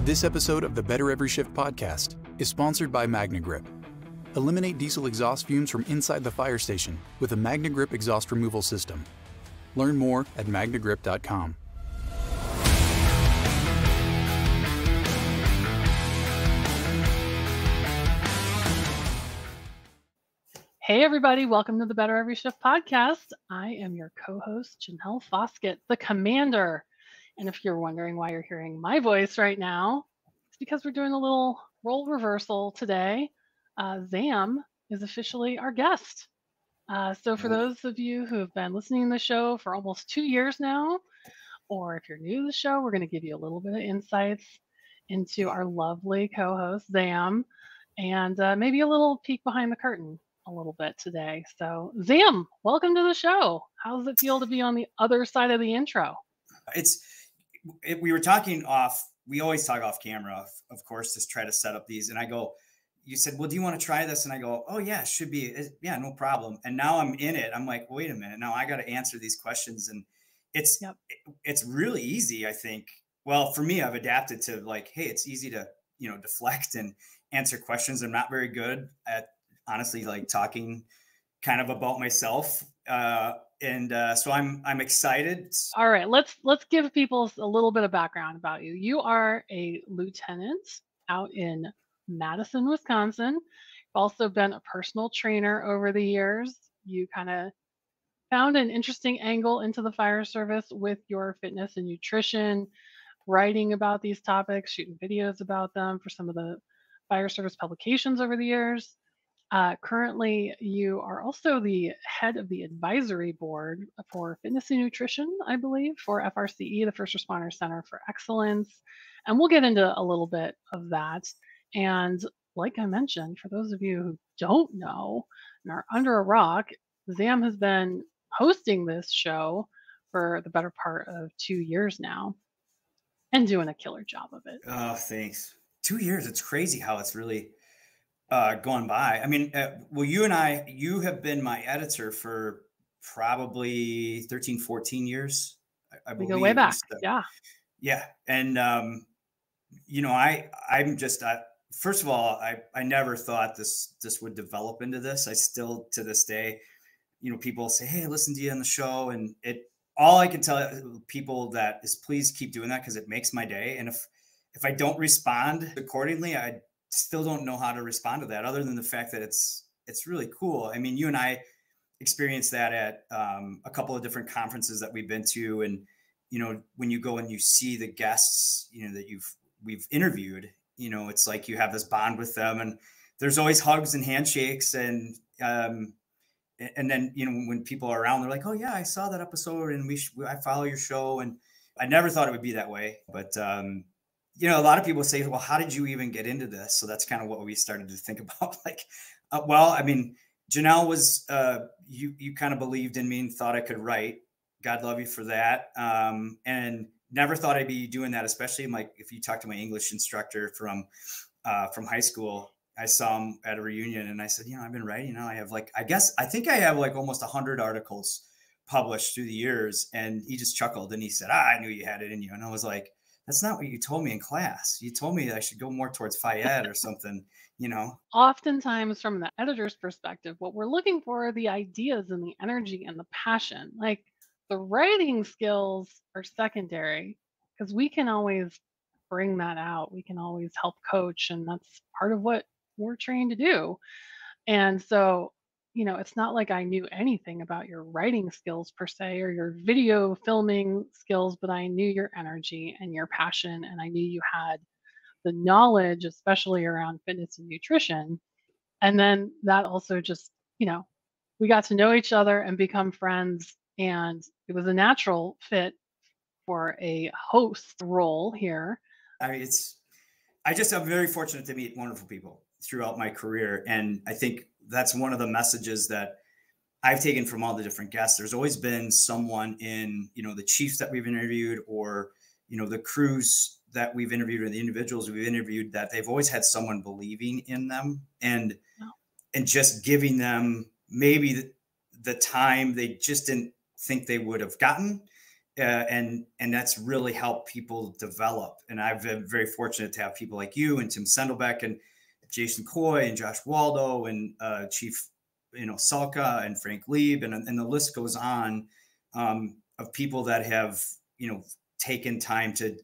This episode of the Better Every Shift podcast is sponsored by MagnaGrip. Eliminate diesel exhaust fumes from inside the fire station with a MagnaGrip exhaust removal system. Learn more at magnagrip.com. Hey everybody, welcome to the Better Every Shift podcast. I am your co-host, Janelle Foskett, the commander. And if you're wondering why you're hearing my voice right now, it's because we're doing a little role reversal today. Zam is officially our guest. So for those of you who have been listening to the show for almost 2 years now, or if you're new to the show, we're going to give you a little bit of insights into our lovely co-host, Zam, and maybe a little peek behind the curtain a little bit today. So Zam, welcome to the show. How does it feel to be on the other side of the intro? We were talking off, we always talk off camera, of course, to try to set up these. And I go, you said, well, do you want to try this? And I go, oh yeah, should be. Yeah, no problem. And now I'm in it. I'm like, wait a minute. Now I got to answer these questions. And it's really easy, I think. Well, for me, I've adapted to like, hey, it's easy to, deflect and answer questions. I'm not very good at honestly, like talking kind of about myself. So I'm excited. All right, let's give people a little bit of background about you. You are a lieutenant out in Madison, Wisconsin. You've also been a personal trainer over the years. You kind of found an interesting angle into the fire service with your fitness and nutrition, writing about these topics, shooting videos about them for some of the fire service publications over the years. Currently, you are also the head of the advisory board for fitness and nutrition, I believe, for FRCE, the First Responder Center for Excellence. And we'll get into a little bit of that. And like I mentioned, for those of you who don't know and are under a rock, Zam has been hosting this show for the better part of 2 years now and doing a killer job of it. Oh, thanks. 2 years. It's crazy how it's really gone by. I mean, well, you have been my editor for probably 13, 14 years. I believe. We go way back. Yeah. Yeah. And, I'm just, first of all, I never thought this would develop into this. I still, to this day, people say, hey, listen to you on the show. And all I can tell people that is please keep doing that because it makes my day. And if I don't respond accordingly, I still don't know how to respond to that other than the fact that it's really cool. I mean, you and I experienced that at a couple of different conferences that we've been to. And, when you go and you see the guests, that we've interviewed, it's like you have this bond with them and there's always hugs and handshakes. And then, when people are around, they're like, oh yeah, I saw that episode and I follow your show. And I never thought it would be that way, but, a lot of people say, well, how did you even get into this? So that's kind of what we started to think about. Like, I mean, Janelle was, you kind of believed in me and thought I could write. God love you for that. And never thought I'd be doing that, especially if you talk to my English instructor from high school. I saw him at a reunion and I said, I've been writing. I have I think I have almost 100 articles published through the years. And he just chuckled and he said, I knew you had it in you. And I was like, that's not what you told me in class. You told me I should go more towards Phi-Ed or something, Oftentimes from the editor's perspective, what we're looking for are the ideas and the energy and the passion. Like the writing skills are secondary because we can always bring that out. We can always help coach. And that's part of what we're trained to do. And so, it's not like I knew anything about your writing skills per se or your video filming skills, but I knew your energy and your passion. And I knew you had the knowledge, especially around fitness and nutrition. And then that also just, we got to know each other and become friends. And it was a natural fit for a host role here. I'm very fortunate to meet wonderful people throughout my career. And I think that's one of the messages that I've taken from all the different guests. There's always been someone in, the chiefs that we've interviewed or, the crews that we've interviewed or the individuals we've interviewed that they've always had someone believing in them and just giving them maybe the time they just didn't think they would have gotten. and that's really helped people develop. And I've been very fortunate to have people like you and Tim Sendelbeck and Jason Coy and Josh Waldo and Chief, Salka and Frank Lieb, and the list goes on, of people that have, taken time to,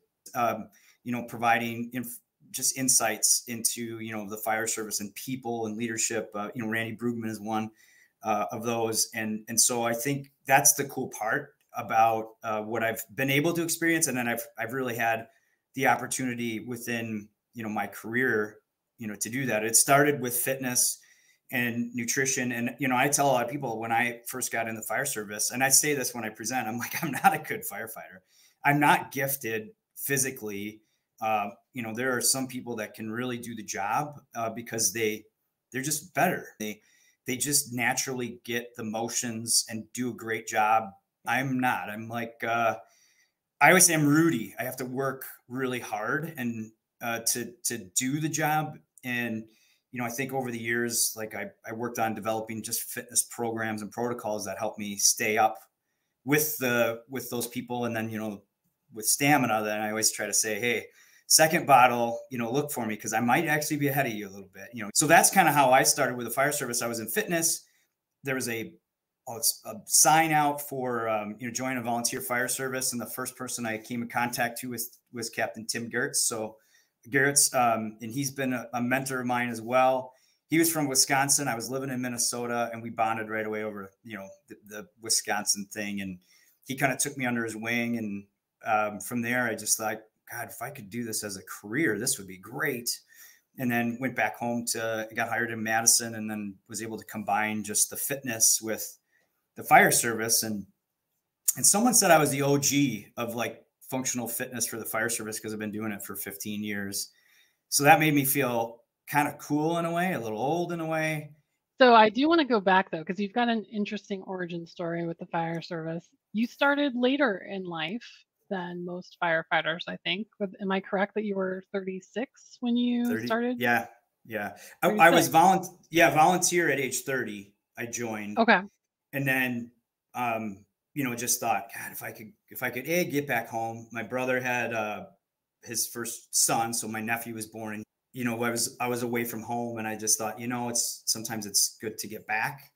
providing just insights into, the fire service and people and leadership. Randy Brugman is one of those. And so I think that's the cool part about what I've been able to experience. And then I've really had the opportunity within, my career, to do that. It started with fitness and nutrition. And, I tell a lot of people when I first got in the fire service, and I say this when I present, I'm like, I'm not a good firefighter. I'm not gifted physically. There are some people that can really do the job because they're just better. They just naturally get the motions and do a great job. I'm not. I'm like, I always say I'm Rudy. I have to work really hard and to do the job. And, I think over the years, like I worked on developing just fitness programs and protocols that help me stay up with those people. And then, with stamina, then I always try to say, hey, second bottle, look for me, because I might actually be ahead of you a little bit. So that's kind of how I started with the fire service. I was in fitness. There was a sign out for, join a volunteer fire service. And the first person I came in contact to was Captain Tim Gertz. So Gertz, and he's been a mentor of mine as well. He was from Wisconsin. I was living in Minnesota, and we bonded right away over, the Wisconsin thing. And he kind of took me under his wing. And from there, I just thought, God, if I could do this as a career, this would be great. And then went back home got hired in Madison, and then was able to combine just the fitness with the fire service. And someone said I was the OG of like functional fitness for the fire service, because I've been doing it for 15 years. So that made me feel kind of cool in a way, a little old in a way. So I do want to go back though, because you've got an interesting origin story with the fire service. You started later in life than most firefighters, I think. But am I correct that you were 36 when you started? Yeah. I was volunteer at age 30. I joined. Okay. And then, just thought, God, if I could get back home. My brother had his first son, so my nephew was born, and I was away from home, and I just thought, sometimes it's good to get back.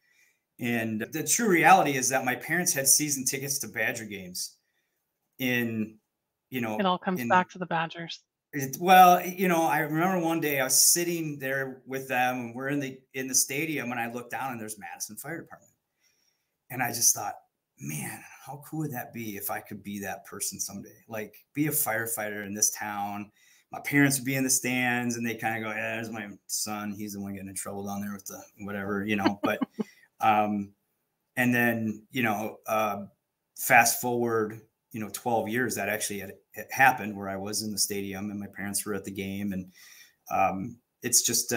And the true reality is that my parents had season tickets to Badger games. It all comes back to the Badgers. I remember one day I was sitting there with them, and we're in the stadium, and I looked down, and there's Madison Fire Department, and I just thought, man, how cool would that be if I could be that person someday? Like, be a firefighter in this town. My parents would be in the stands, and they kind of go, yeah, there's my son. He's the one getting in trouble down there with the whatever, But, and then, fast forward, 12 years, that actually had happened, where I was in the stadium and my parents were at the game. And it's just,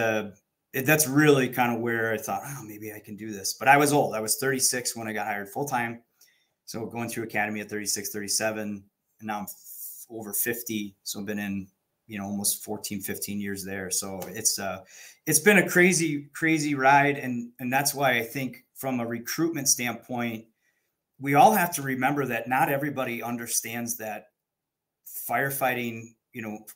that's really kind of where I thought, oh, maybe I can do this. But I was old. I was 36 when I got hired full time. So going through academy at 36, 37, and now I'm over 50. So I've been in, almost 14, 15 years there. So it's been a crazy, crazy ride. And that's why I think from a recruitment standpoint, we all have to remember that not everybody understands that firefighting,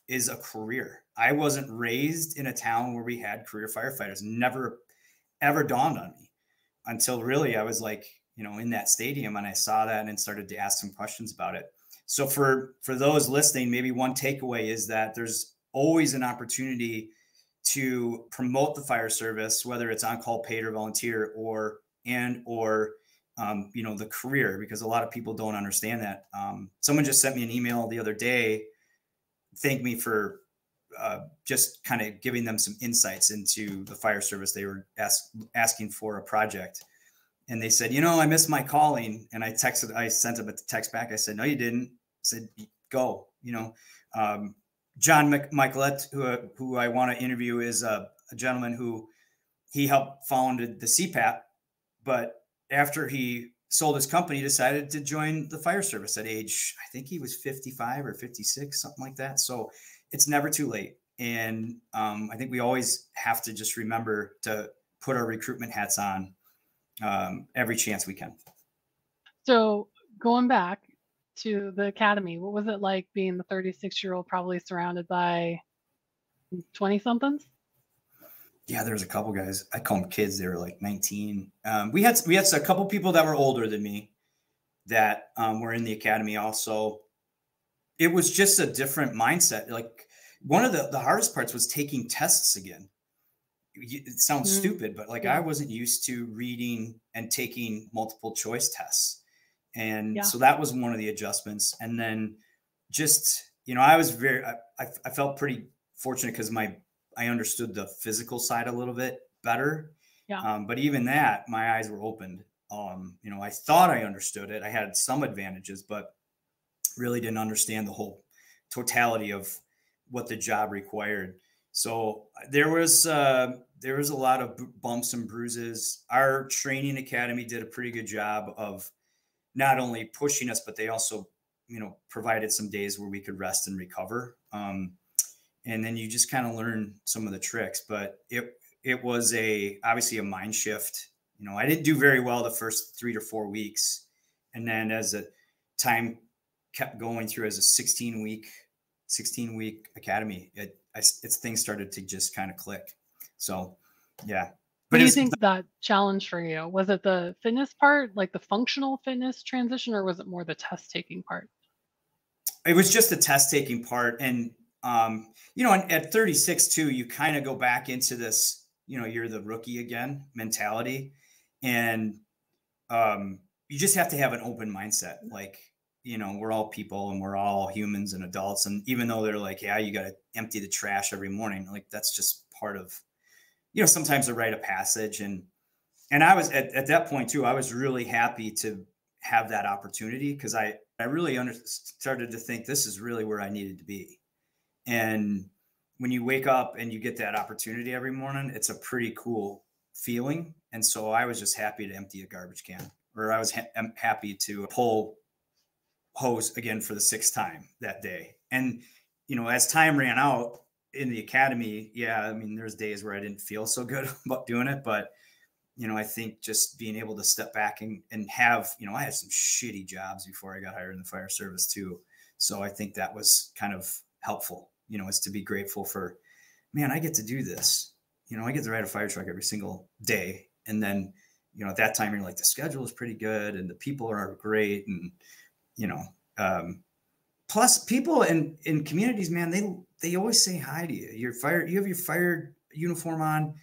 is a career. I wasn't raised in a town where we had career firefighters. Never, ever dawned on me until really I was like, in that stadium, and I saw that and started to ask some questions about it. So for those listening, maybe one takeaway is that there's always an opportunity to promote the fire service, whether it's on call, paid, or volunteer, or the career, because a lot of people don't understand that. Someone just sent me an email the other day, thanked me for just kind of giving them some insights into the fire service. They were asking for a project, and they said, I missed my calling. And I sent them a text back. I said, no, you didn't. I said, go. John Michaelet, who I want to interview, is a gentleman who he helped founded the CPAP, but after he sold his company, decided to join the fire service at age, I think he was 55 or 56, something like that. So it's never too late. And I think we always have to just remember to put our recruitment hats on every chance we can. So going back to the academy? What was it like being the 36-year-old, probably surrounded by 20 somethings? Yeah, there was a couple guys. I call them kids. They were like 19. We had a couple people that were older than me that were in the academy also. It was just a different mindset. Like one of the hardest parts was taking tests again. It sounds stupid, but like I wasn't used to reading and taking multiple choice tests. And so that was one of the adjustments. And then just, I was I felt pretty fortunate because I understood the physical side a little bit better. Yeah. But even that, my eyes were opened. I thought I understood it. I had some advantages, but really didn't understand the whole totality of what the job required. So there was a lot of bumps and bruises. Our training academy did a pretty good job of not only pushing us, but they also, provided some days where we could rest and recover. And then you just kind of learn some of the tricks, but it was obviously a mind shift. I didn't do very well the first 3 to 4 weeks. And then as the time kept going through as a 16 week academy, things started to just kind of click. So, yeah. What do you think that challenge for you? Was it the fitness part, like the functional fitness transition, or was it more the test taking part? It was just the test taking part. And, at 36 too, you kind of go back into this, you're the rookie again mentality. And you just have to have an open mindset. Like, we're all people and we're all humans and adults. And even though they're like, yeah, you got to empty the trash every morning. Like that's just part of, sometimes a rite of passage. And I was at that point too, I was really happy to have that opportunity because I really started to think this is really where I needed to be. And when you wake up and you get that opportunity every morning, it's a pretty cool feeling. And so I was just happy to empty a garbage can, or I was happy to pull hose again for the 6th time that day. And, as time ran out in the academy, there's days where I didn't feel so good about doing it, but, I think just being able to step back and have, I had some shitty jobs before I got hired in the fire service too. So I think that was kind of helpful, is to be grateful for, man, I get to do this. I get to ride a fire truck every single day. And then, at that time you're like, the schedule is pretty good and the people are great. And, plus people in communities, man, they always say hi to you. You have your fire uniform on,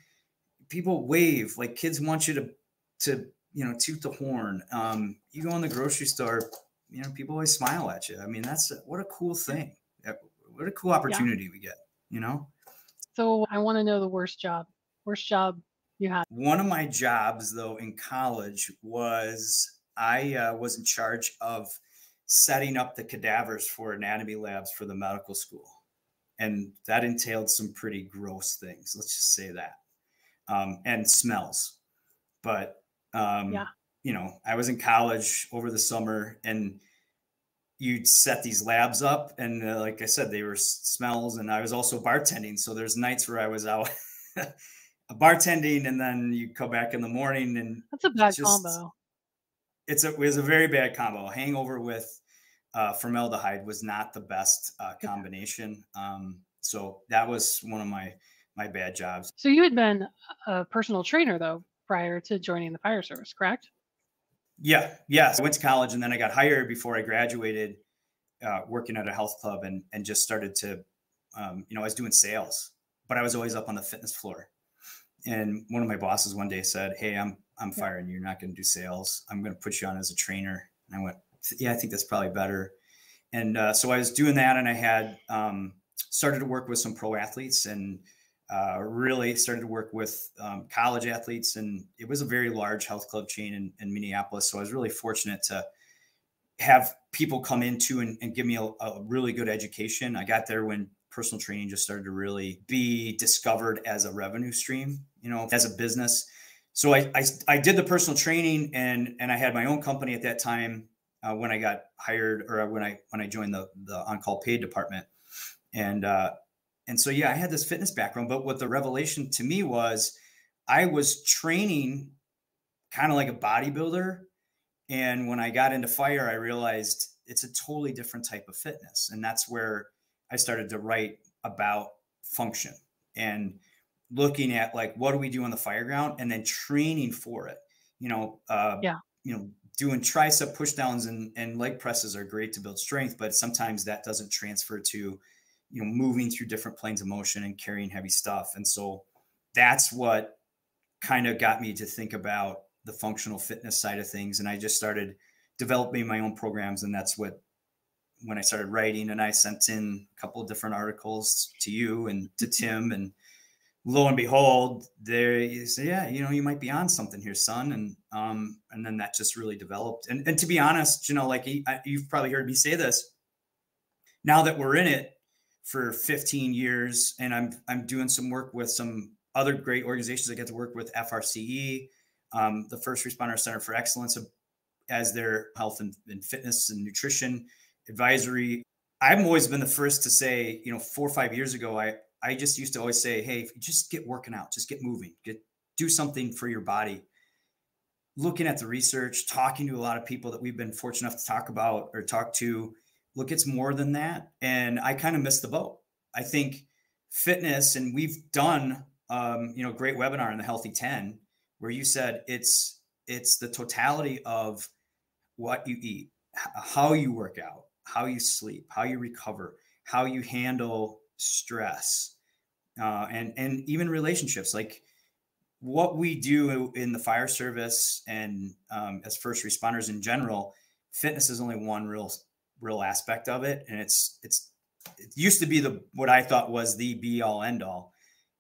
people wave, like kids want you to toot the horn. You go in the grocery store, people always smile at you. I mean, what a cool thing. What a cool opportunity we get, So I want to know the worst job you had. One of my jobs though in college was I was in charge of setting up the cadavers for anatomy labs for the medical school. And that entailed some pretty gross things. Let's just say that. And smells. But, I was in college over the summer and you'd set these labs up. And like I said, they were smells. And I was also bartending. So there's nights where I was out bartending and then you come back in the morning and that's a bad combo. It was a very bad combo. Hangover with formaldehyde was not the best combination. So that was one of my bad jobs. So you had been a personal trainer though, prior to joining the fire service, correct? Yeah. Yes. I went to college and then I got hired before I graduated, working at a health club and just started to, I was doing sales, but I was always up on the fitness floor. And one of my bosses one day said, "Hey, I'm firing you. You're not going to do sales. I'm going to put you on as a trainer." And I went, "Yeah, I think that's probably better." And so I was doing that, and I had started to work with some pro athletes, and really started to work with college athletes. And it was a very large health club chain in Minneapolis. So I was really fortunate to have people come into and give me a really good education. I got there when personal training just started to really be discovered as a revenue stream, as a business. So I did the personal training and I had my own company at that time when I got hired, or when I joined the on-call paid department. And so, I had this fitness background, but what the revelation to me was I was training kind of like a bodybuilder. And when I got into fire, I realized it's a totally different type of fitness. And that's where I started to write about function and looking at like, what do we do on the fire ground, and then training for it. Yeah. Doing tricep push downs and leg presses are great to build strength, but sometimes that doesn't transfer to, moving through different planes of motion and carrying heavy stuff. And so that's what kind of got me to think about the functional fitness side of things. And I just started developing my own programs. And that's when I started writing, and I sent in a couple of different articles to you and to Tim, and lo and behold, there you say, yeah, you might be on something here, son. And then that just really developed. And to be honest, like you've probably heard me say this, now that we're in it for 15 years, and I'm doing some work with some other great organizations. I get to work with FRCE, the First Responder Center for Excellence, as their health and fitness and nutrition advisory. I've always been the first to say, 4 or 5 years ago, I just used to always say, hey, just get working out, just get moving, do something for your body. Looking at the research, talking to a lot of people that we've been fortunate enough to talk to, look, it's more than that. And I kind of missed the boat. I think fitness, and we've done, great webinar in the Healthy 10, where you said it's the totality of what you eat, how you work out, how you sleep, how you recover, how you handle stress, and even relationships. Like what we do in the fire service and as first responders in general, fitness is only one real aspect of it. And it used to be what I thought was the be all end all.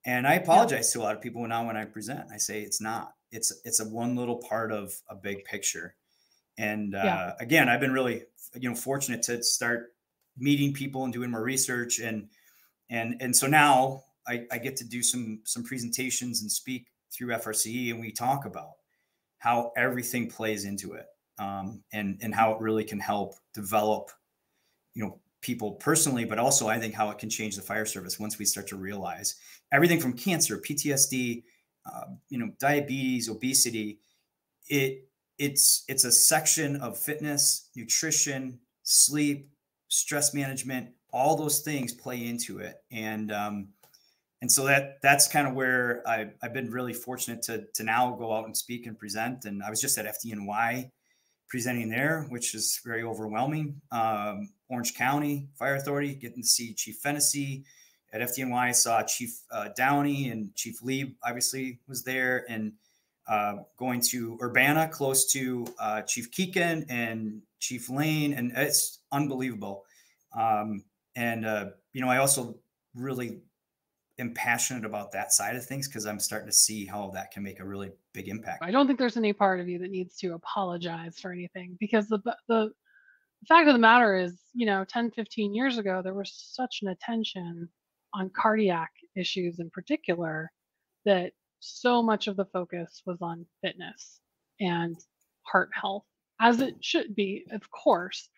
And I apologize to a lot of people now when I present. I say it's not. It's a one little part of a big picture. And again, I've been really fortunate to start meeting people and doing more research, and so now I get to do some presentations and speak through FRCE, and we talk about how everything plays into it, and how it really can help develop people personally, but also I think how it can change the fire service once we start to realize everything from cancer, PTSD, diabetes, obesity. It's a section of fitness, nutrition, sleep, stress management. All those things play into it, and so that's kind of where I've been really fortunate to now go out and speak and present. And I was just at FDNY presenting there, which is very overwhelming. Orange County Fire Authority, getting to see Chief Fennessy. At FDNY, I saw Chief Downey, and Chief Lieb obviously was there, and going to Urbana, close to Chief Keegan and Chief Lane, and it's unbelievable. I also really am passionate about that side of things, because I'm starting to see how that can make a really big impact. I don't think there's any part of you that needs to apologize for anything, because the fact of the matter is, 10, 15 years ago, there was such an attention on cardiac issues in particular, that so much of the focus was on fitness and heart health, as it should be, of course.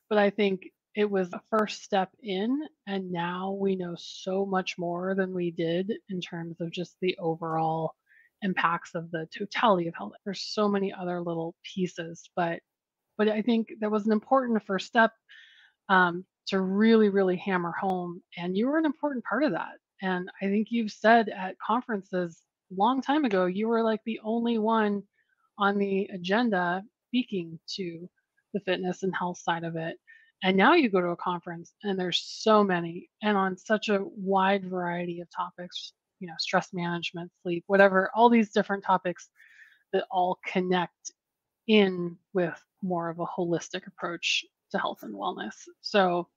But I think it was a first step in, and now we know so much more than we did in terms of just the overall impacts of the totality of health. There's so many other little pieces, but I think that was an important first step to really, really hammer home. And you were an important part of that. And I think you've said at conferences a long time ago, you were like the only one on the agenda speaking to the fitness and health side of it. And now you go to a conference and there's so many, and on such a wide variety of topics, stress management, sleep, whatever, all these different topics that all connect in with more of a holistic approach to health and wellness. So,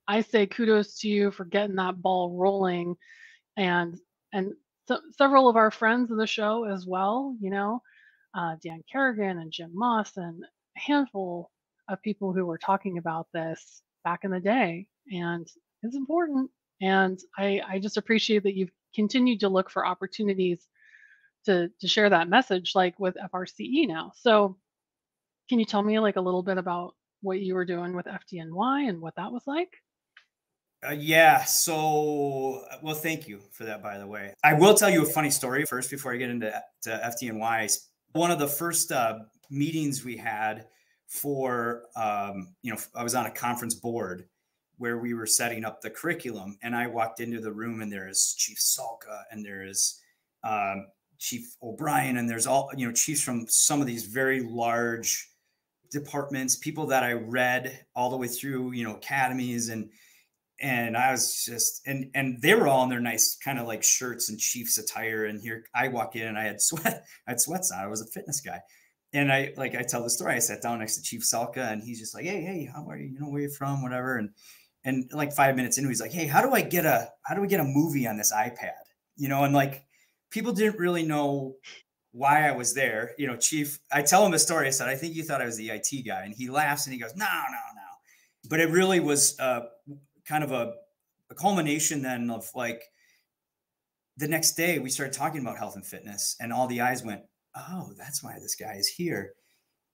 I say kudos to you for getting that ball rolling, and several of our friends of the show as well, Dan Kerrigan and Jim Moss, and a handful of people who were talking about this back in the day. And it's important. And I just appreciate that you've continued to look for opportunities to share that message, like with FRCE now. So can you tell me like a little bit about what you were doing with FDNY and what that was like? So, well, thank you for that, by the way. I will tell you a funny story first before I get into FDNY. One of the first meetings we had for, I was on a conference board where we were setting up the curriculum, and I walked into the room, and there's Chief Salka, and there is Chief O'Brien, and there's all, chiefs from some of these very large departments, people that I read all the way through, academies, and I was just, and they were all in their nice kind of like shirts and Chiefs attire. And here I walk in and I had sweats on. I was a fitness guy. And I tell the story. I sat down next to Chief Salka, and he's just like, hey, how are you? Where you from? Whatever. And like 5 minutes in, he's like, hey, how do we get a movie on this iPad? And like, people didn't really know why I was there. Chief, I tell him the story. I said, I think you thought I was the IT guy. And he laughs and he goes, no. But it really was kind of a culmination then of like, the next day we started talking about health and fitness, and all the eyes went, oh, that's why this guy is here.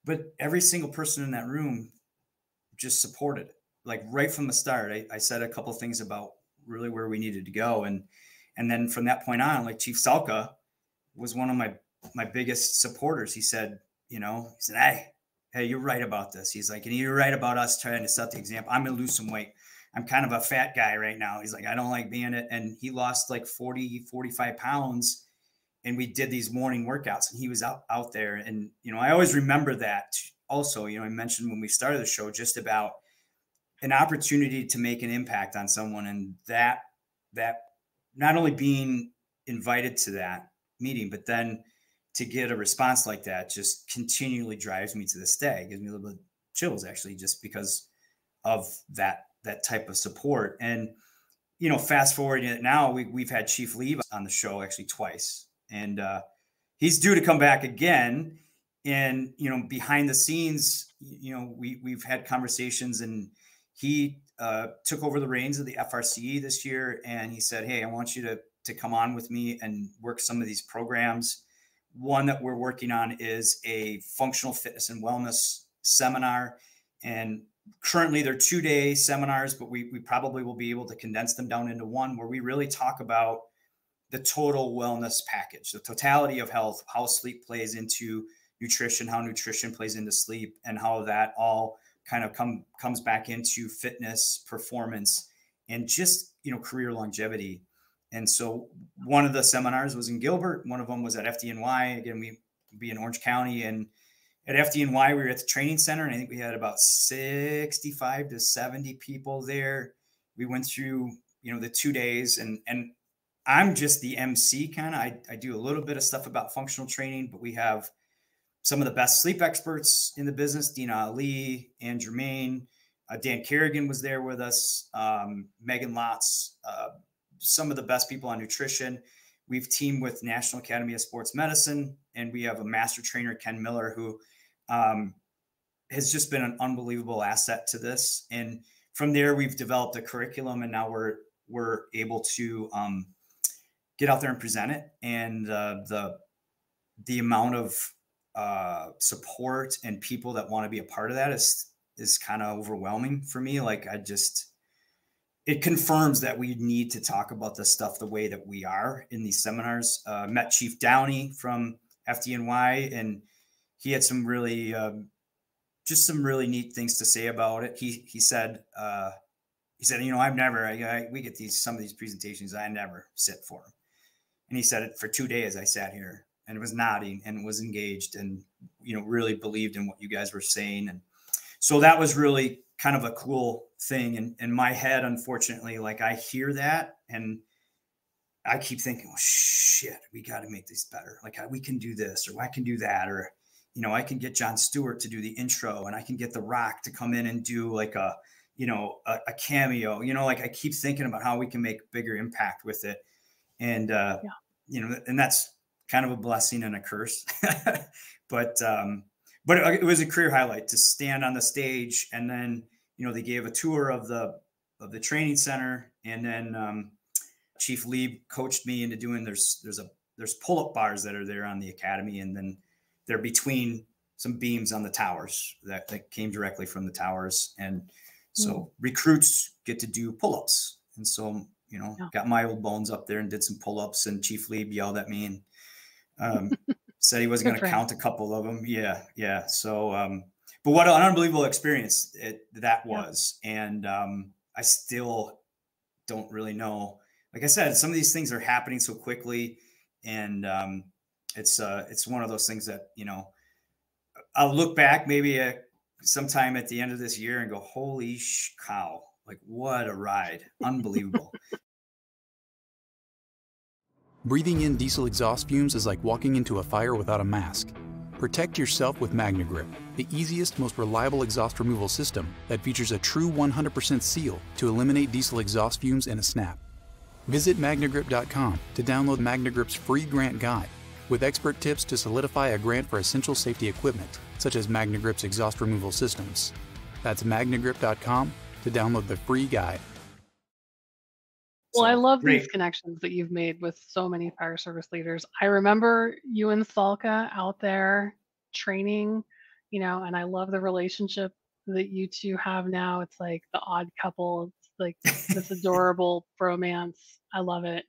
But every single person in that room just supported it. Like right from the start, I said a couple of things about really where we needed to go. And then from that point on, like Chief Salka was one of my biggest supporters. He said, hey, you're right about this. He's like, and you're right about us trying to set the example. I'm going to lose some weight. I'm kind of a fat guy right now. He's like, I don't like being it. And he lost like 45 pounds. And we did these morning workouts, and he was out there. And, I always remember that also. I mentioned when we started the show just about an opportunity to make an impact on someone. And that not only being invited to that meeting, but then to get a response like that just continually drives me to this day. It gives me a little bit of chills, actually, just because of that type of support. And, fast forwarding it now, we've had Chief Lee on the show actually twice, and he's due to come back again. And, behind the scenes, we've had conversations, and he took over the reins of the FRCE this year. And he said, hey, I want you to come on with me and work some of these programs. One that we're working on is a functional fitness and wellness seminar. And currently they're 2-day seminars, but we probably will be able to condense them down into one, where we really talk about the total wellness package, the totality of health, how sleep plays into nutrition, how nutrition plays into sleep, and how that all kind of comes back into fitness, performance, and just, career longevity. And so one of the seminars was in Gilbert. One of them was at FDNY. Again, we be in Orange County, and at FDNY, we were at the training center, and I think we had about 65 to 70 people there. We went through, the 2 days, and I'm just the MC kind of. I do a little bit of stuff about functional training, but we have some of the best sleep experts in the business, Dina Ali, Ann Germain, Dan Kerrigan was there with us, Megan Lotz, some of the best people on nutrition. We've teamed with National Academy of Sports Medicine, and we have a master trainer, Ken Miller, who has just been an unbelievable asset to this. And from there, we've developed a curriculum, and now we're able to get out there and present it. And the amount of support and people that want to be a part of that is kind of overwhelming for me. Like, it confirms that we need to talk about this stuff the way that we are in these seminars. Met Chief Downey from FDNY, and he had some really, just some really neat things to say about it. He said, we get some of these presentations, I never sit for them. And he said, for 2 days, I sat here and was nodding and was engaged and, really believed in what you guys were saying. And so that was really kind of a cool thing. And in my head, unfortunately, like, I hear that and I keep thinking, oh shit, we got to make this better. Like, we can do this, or I can do that, or, I can get Jon Stewart to do the intro, and I can get The Rock to come in and do like a cameo, like, I keep thinking about how we can make bigger impact with it. And, and that's kind of a blessing and a curse, but it was a career highlight to stand on the stage. And then, they gave a tour of the training center, and then Chief Lee coached me into doing, there's pull-up bars that are there on the academy. And then they're between some beams on the towers that came directly from the towers. And so recruits get to do pull-ups. And so, got my old bones up there and did some pull-ups, and Chief Lee yelled at me and said he wasn't going to count a couple of them. Yeah. So, but what an unbelievable experience that was. And I still don't really know. Like I said, some of these things are happening so quickly, and it's one of those things that, you know, I'll look back maybe sometime at the end of this year and go, holy cow, like what a ride. Unbelievable. Breathing in diesel exhaust fumes is like walking into a fire without a mask. Protect yourself with MagnaGrip, the easiest, most reliable exhaust removal system that features a true 100% seal to eliminate diesel exhaust fumes in a snap. Visit magnagrip.com to download MagnaGrip's free grant guide with expert tips to solidify a grant for essential safety equipment, such as MagnaGrip's exhaust removal systems. That's magnagrip.com to download the free guide. Well, I love these connections that you've made with so many fire service leaders. I remember you and Salka out there training, you know, and I love the relationship that you two have now. It's like the odd couple. It's like this adorable bromance. I love it.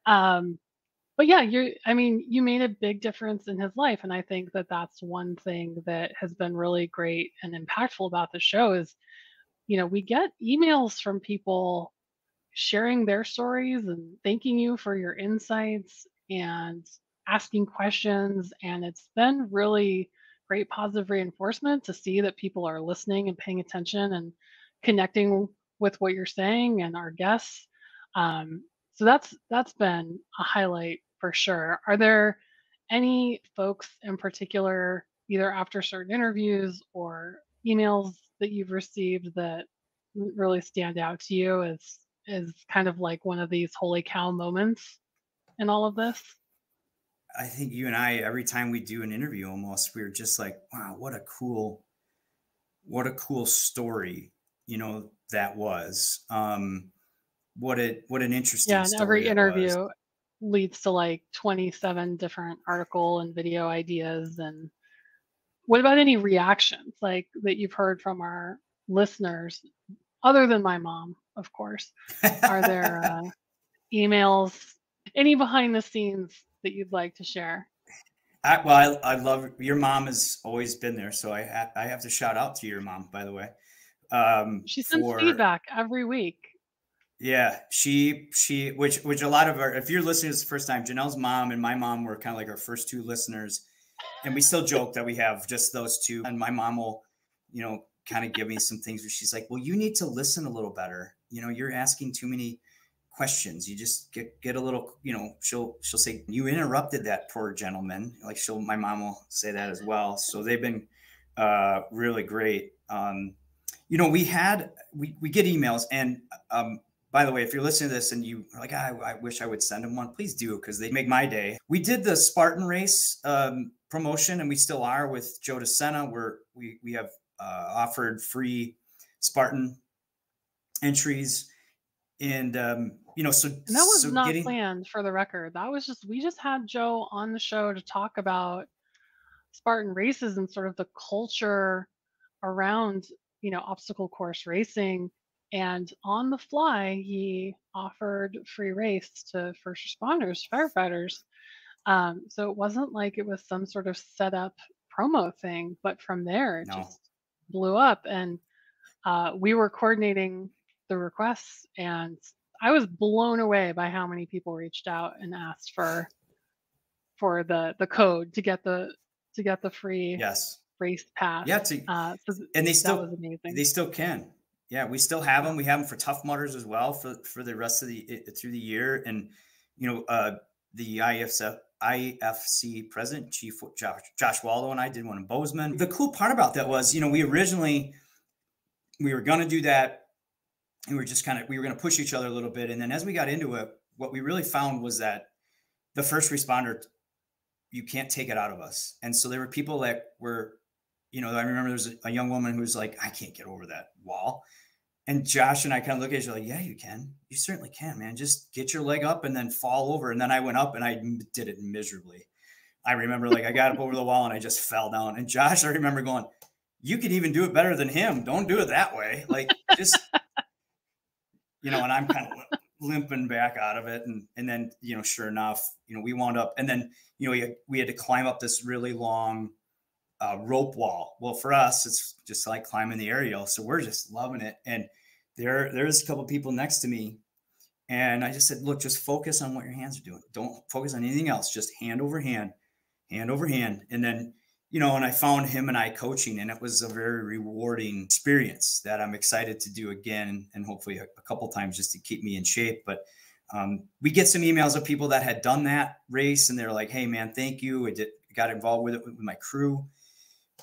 But yeah, you made a big difference in his life. And I think that that's one thing that has been really great and impactful about the show is, you know, we get emails from people sharing their stories and thanking you for your insights and asking questions. And it's been really great positive reinforcement to see that people are listening and paying attention and connecting with what you're saying and our guests. So that's been a highlight for sure. Are there any folks in particular, either after certain interviews or emails that you've received that really stand out to you as kind of like one of these holy cow moments in all of this? I think you and I, every time we do an interview, almost, we're just like, wow, what a cool story, you know, that was. What an interesting and story. Every interview leads to like 27 different article and video ideas. And what about any reactions like that you've heard from our listeners, other than my mom, of course? Are there emails, any behind the scenes that you'd like to share? I love your mom has always been there. So I have to shout out to your mom, by the way. She sends feedback every week. Yeah, which a lot of if you're listening to this the first time, Janelle's mom and my mom were kind of like our first two listeners. And we still joke that we have just those two. And my mom will, you know, kind of give me some things where she's like, well, you need to listen a little better. You know, you're asking too many questions. You just get a little, you know, she'll say, you interrupted that poor gentleman. Like my mom will say that as well. So they've been really great. You know, we get emails, and by the way, if you're listening to this and you are like, I wish I would send them one, please do, because they make my day. We did the Spartan race promotion, and we still are with Joe DeSena, where we have offered free Spartan entries. And, you know, and that was not planned, for the record. That was we just had Joe on the show to talk about Spartan races and sort of the culture around, you know, obstacle course racing. And on the fly, he offered free race to first responders, firefighters. So it wasn't like it was some sort of set up promo thing, but from there, it just blew up. And we were coordinating the requests, and I was blown away by how many people reached out and asked for the code to get the free race pass. Yeah, and they still can. Yeah, we still have them. We have them for Tough Mudders as well for the rest of through the year. And, you know, the IFC president, Chief Josh Waldo, and I did one in Bozeman. The cool part about that was, you know, we were going to do that, and we were going to push each other a little bit. And then as we got into it, what we really found was that the first responder, you can't take it out of us. And so there were people that were, you know, I remember there was a young woman who was like, I can't get over that wall. And Josh and I kind of look at each other like, yeah, you can. You certainly can, man. Just get your leg up and then fall over. And then I went up and I did it miserably. I remember, like, I got up over the wall and I just fell down. And Josh, I remember going, you could even do it better than him. Don't do it that way. Like, just, you know, and I'm kind of limping back out of it. And then, you know, sure enough, you know, we wound up, and then, you know, we had to climb up this really long rope wall. Well, for us, it's just like climbing the aerial. So we're just loving it. And there's a couple of people next to me. And I just said, look, just focus on what your hands are doing. Don't focus on anything else. Just hand over hand, hand over hand. And then, and I found him and I coaching, and it was a very rewarding experience that I'm excited to do again, and hopefully a couple times, just to keep me in shape. But we get some emails of people that had done that race, and they're like, hey man, thank you. I got involved with it with my crew.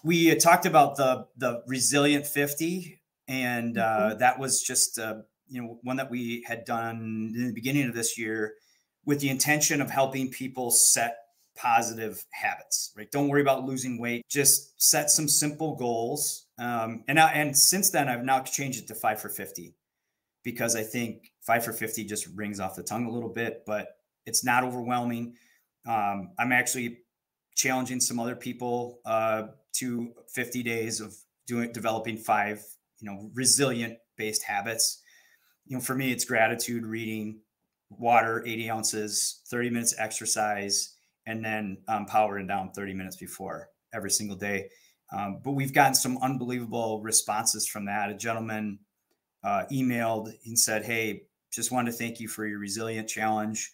We talked about the Resilient 50, and that was just one that we had done in the beginning of this year with the intention of helping people set positive habits, right? Don't worry about losing weight. Just set some simple goals. And since then, I've now changed it to 5 for 50, because I think 5 for 50 just rings off the tongue a little bit, but it's not overwhelming. I'm actually challenging some other people to 50 days of developing 5, resilient based habits. For me, it's gratitude, reading, water, 80 ounces, 30 minutes exercise, and then powering down 30 minutes before every single day. But we've gotten some unbelievable responses from that. A gentleman emailed and said, hey, just wanted to thank you for your resilient challenge.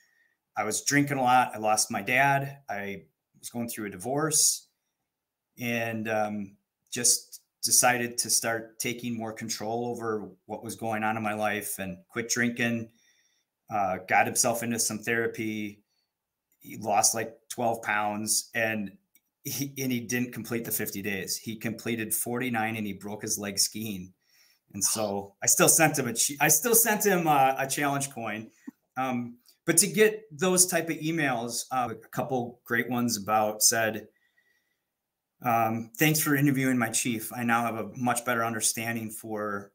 I was drinking a lot. I lost my dad. I was going through a divorce, and just decided to start taking more control over what was going on in my life, and quit drinking, got himself into some therapy. He lost like 12 pounds, and he didn't complete the 50 days. He completed 49, and he broke his leg skiing. And so I still sent him a challenge coin. But to get those type of emails, a couple great ones said, thanks for interviewing my chief. I now have a much better understanding for,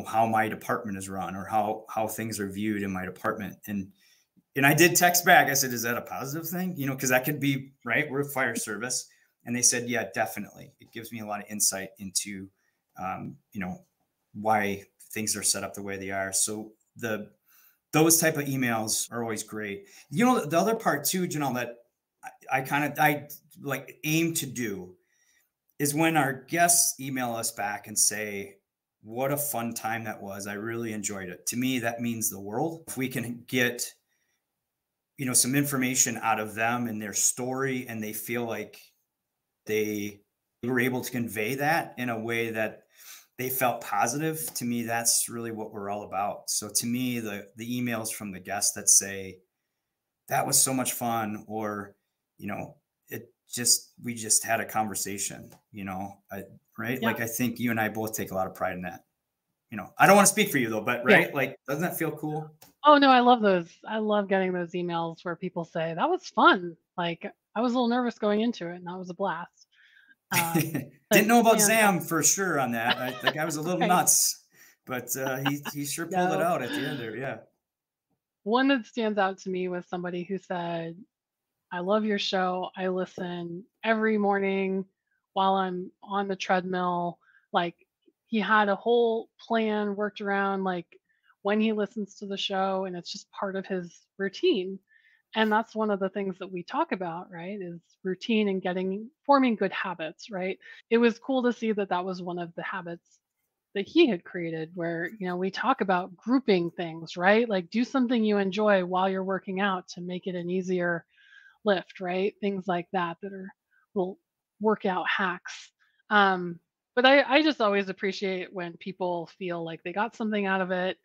how my department is run, or how things are viewed in my department. And I did text back. I said, is that a positive thing? Because that could be, right? We're a fire service. And they said, yeah, definitely. It gives me a lot of insight into, why things are set up the way they are. So those type of emails are always great. The other part too, Janelle, that I like aim to do is when our guests email us back and say, what a fun time that was. I really enjoyed it. To me, that means the world. If we can get, some information out of them and their story, and they feel like they were able to convey that in a way that they felt positive, to me, that's really what we're all about. So to me, the emails from the guests that say, that was so much fun, or, we just had a conversation, right? Yeah. Like, I think you and I both take a lot of pride in that. I don't want to speak for you though, but right. Yeah. Like, doesn't that feel cool? Oh no, I love those. I love getting those emails where people say, that was fun. Like, I was a little nervous going into it, and that was a blast. Didn't know about Zam for sure on that. The guy was a little right. nuts, but he sure pulled it out at the end there. Yeah. One that stands out to me was somebody who said, I love your show. I listen every morning while I'm on the treadmill. Like, he had a whole plan worked around, like, when he listens to the show, and it's just part of his routine. And that's one of the things that we talk about, right, is routine and forming good habits, right? It was cool to see that that was one of the habits that he had created, where, we talk about grouping things, right? Like, do something you enjoy while you're working out to make it an easier lift, right? Things like that are little workout hacks. But I just always appreciate when people feel like they got something out of it.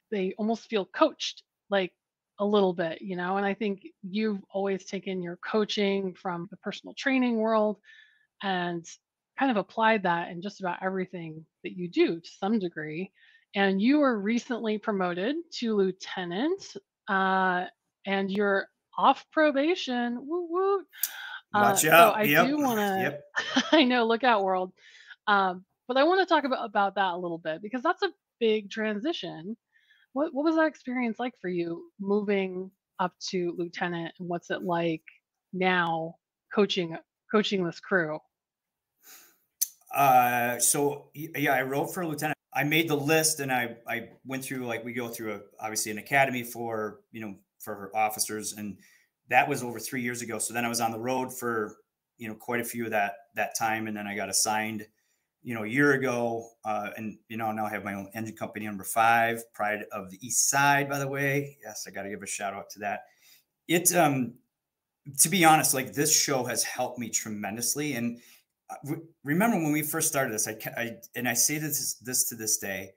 They almost feel coached, like, a little bit, and I think you've always taken your coaching from the personal training world and kind of applied that in just about everything that you do to some degree. And you were recently promoted to lieutenant, and you're off probation. Woo woo. Watch out. So I do want to, I know, look out, world. But I want to talk about that a little bit, because that's a big transition. What was that experience like for you, moving up to lieutenant, and what's it like now coaching this crew? So yeah, I wrote for lieutenant. I made the list, and I went through, like, we go through obviously an academy for officers, and that was over 3 years ago. So then I was on the road for quite a few of that time. And then I got assigned, a year ago, and, now I have my own engine company, number 5, Pride of the East Side, by the way. Yes, I got to give a shout out to that. It, to be honest, like, this show has helped me tremendously. And remember when we first started this, I say this to this day,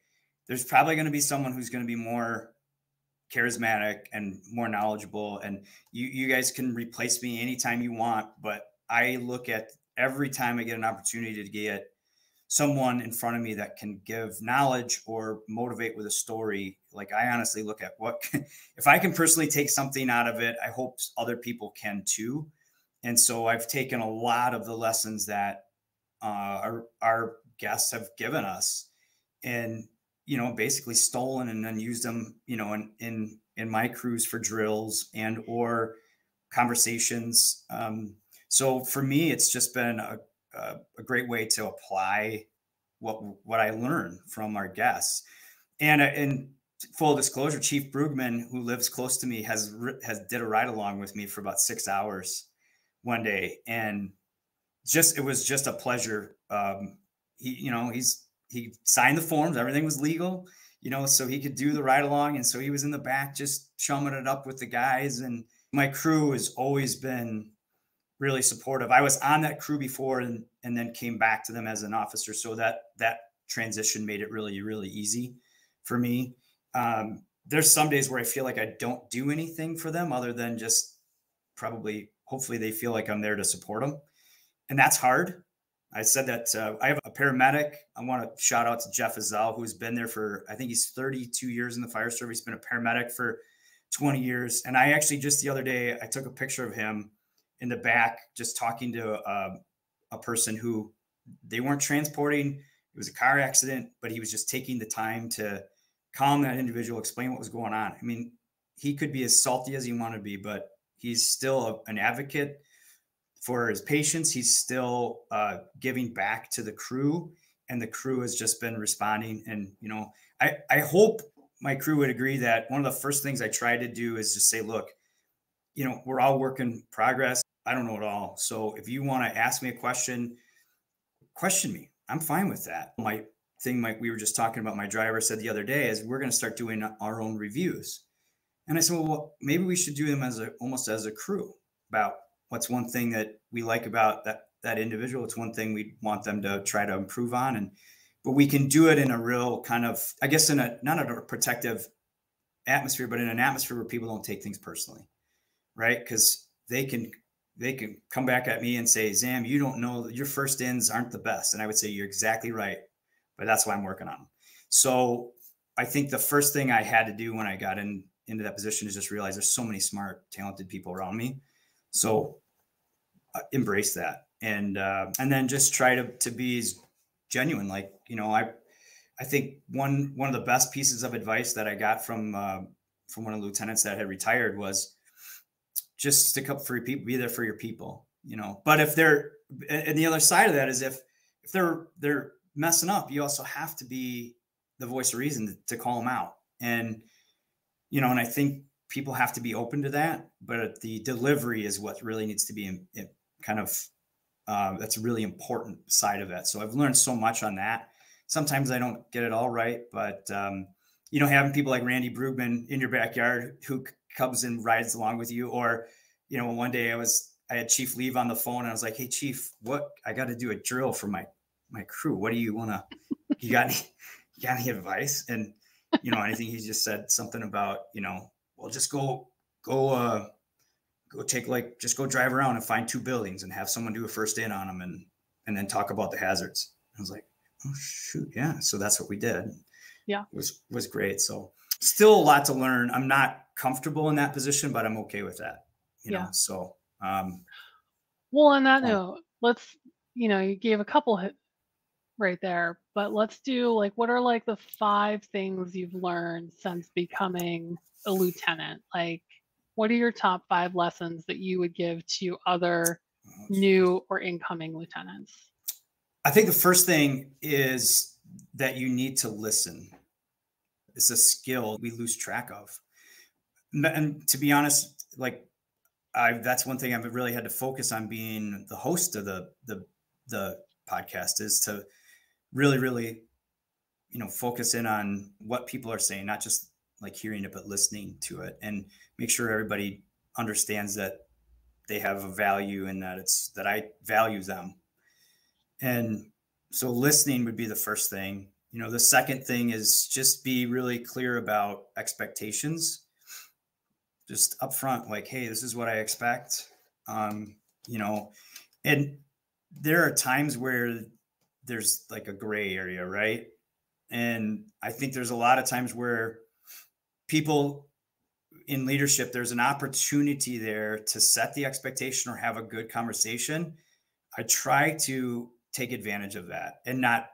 there's probably going to be someone who's going to be more charismatic and more knowledgeable. And you guys can replace me anytime you want. But I look at every time I get an opportunity to get someone in front of me that can give knowledge or motivate with a story. Like, I honestly look at if I can personally take something out of it, I hope other people can too. And so I've taken a lot of the lessons that our guests have given us and, basically stolen and then used them, in my crews for drills and or conversations. So for me, it's just been a great way to apply what I learned from our guests. And full disclosure, Chief Brugman, who lives close to me, has did a ride along with me for about 6 hours one day, and it was just a pleasure. He signed the forms, everything was legal, so he could do the ride along, and so he was in the back just chumming it up with the guys. And my crew has always been really supportive. I was on that crew before and then came back to them as an officer. So that transition made it really, really easy for me. There's some days where I feel like I don't do anything for them other than just hopefully they feel like I'm there to support them. And that's hard. I said that I have a paramedic. I want to shout out to Jeff Azal, who's been there for, I think he's 32 years in the fire service. He's been a paramedic for 20 years. And I actually, just the other day, I took a picture of him in the back, just talking to a person who they weren't transporting. It was a car accident, but he was just taking the time to calm that individual, explain what was going on. I mean, he could be as salty as he wanted to be, but he's still an advocate for his patients. He's still giving back to the crew, and the crew has just been responding. And, I hope my crew would agree that one of the first things I try to do is just say, look, we're all work in progress. I don't know it all. So if you want to ask me a question me. I'm fine with that. My thing, we were just talking about, my driver said the other day, is we're going to start doing our own reviews. And I said, well, maybe we should do them almost as a crew, about what's one thing that we like about that individual. It's one thing we want them to try to improve on. But we can do it in a real kind of, I guess, not a protective atmosphere, but in an atmosphere where people don't take things personally. Right. Because they can come back at me and say, Zam, you don't know, your first ins aren't the best. And I would say, you're exactly right. But that's why I'm working on them. So I think the first thing I had to do when I got into that position is just realize there's so many smart, talented people around me. So embrace that. And then just try to be as genuine. Like, I think one of the best pieces of advice that I got from one of the lieutenants that had retired was, just stick up for your people, be there for your people, but if and the other side of that is if they're messing up, you also have to be the voice of reason to call them out. And, and I think people have to be open to that, but the delivery is what really needs to be that's a really important side of it. So I've learned so much on that. Sometimes I don't get it all right, but, having people like Randy Brugman in your backyard who comes and rides along with you. Or, one day I had Chief Leave on the phone, and I was like, hey, Chief, I got to do a drill for my crew. What do you want to, you got any advice? And, anything. He just said something about, well, just go just go drive around and find 2 buildings and have someone do a first in on them and then talk about the hazards. I was like, oh shoot. Yeah. So that's what we did. Yeah. It was great. So still a lot to learn. I'm not comfortable in that position, but I'm okay with that. So, well, on that note, let's, you gave a couple right there, but let's do what are the 5 things you've learned since becoming a lieutenant? What are your top 5 lessons that you would give to other new or incoming lieutenants? I think the first thing is that you need to listen. It's a skill we lose track of. And to be honest, that's one thing I've really had to focus on being the host of the podcast, is to really, really, focus in on what people are saying, not just like hearing it, but listening to it, and make sure everybody understands that they have a value and that I value them. And so listening would be the first thing. The second thing is just be really clear about expectations, just upfront, like, hey, this is what I expect. And there are times where there's like a gray area, right? And I think there's a lot of times where people in leadership, there's an opportunity there to set the expectation or have a good conversation. I try to take advantage of that and not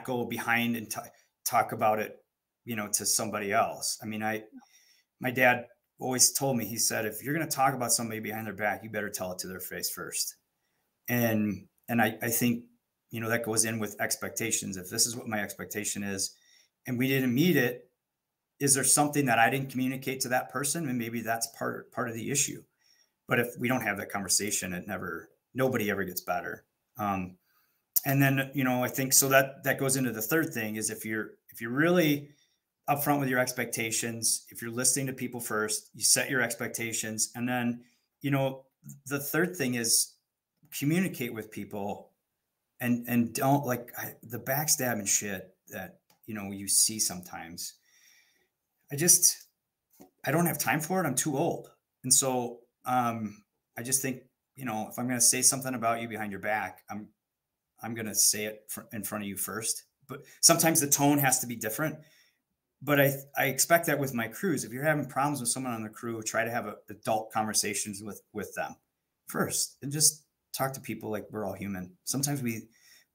go behind and talk about it, to somebody else. I mean, my dad always told me, he said, if you're going to talk about somebody behind their back, you better tell it to their face first. And I think, that goes in with expectations. If this is what my expectation is, and we didn't meet it, is there something that I didn't communicate to that person? And maybe that's part of the issue. But if we don't have that conversation, nobody ever gets better. And then, I think so that goes into the third thing, is if you're really upfront with your expectations, if you're listening to people first, you set your expectations. And then, the third thing is communicate with people and don't the backstabbing shit that, you see sometimes. I don't have time for it. I'm too old. And so, I just think, if I'm going to say something about you behind your back, I'm going to say it in front of you first. But sometimes the tone has to be different. But I expect that with my crews. If you're having problems with someone on the crew, try to have adult conversations with them first, and just talk to people like we're all human. Sometimes we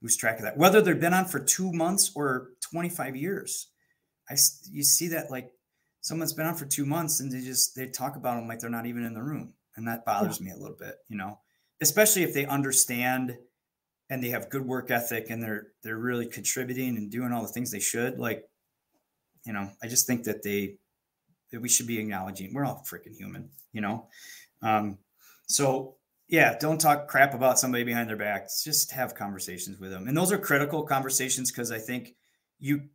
lose track of that, whether they've been on for 2 months or 25 years. You see that, like, someone's been on for 2 months and they talk about them like they're not even in the room. And that bothers me a little bit, especially if they understand and they have good work ethic and they're really contributing and doing all the things they should. Like, I just think that we should be acknowledging we're all freaking human, So yeah, don't talk crap about somebody behind their back. Just have conversations with them. And those are critical conversations, because I think you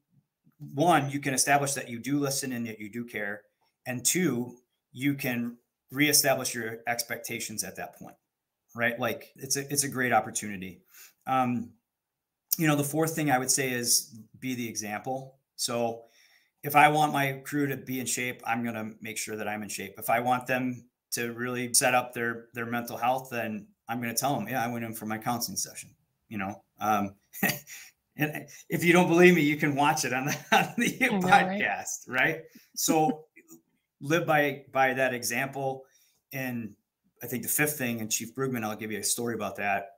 can establish that you do listen and that you do care. And 2, you can reestablish your expectations at that point, right? Like it's a great opportunity. The fourth thing I would say is be the example. So if I want my crew to be in shape, I'm going to make sure that I'm in shape. If I want them to really set up their mental health, then I'm going to tell them, yeah, I went in for my counseling session, and if you don't believe me, you can watch it on the podcast, right? So live by that example. And I think the fifth thing, and Chief Brugman, I'll give you a story about that.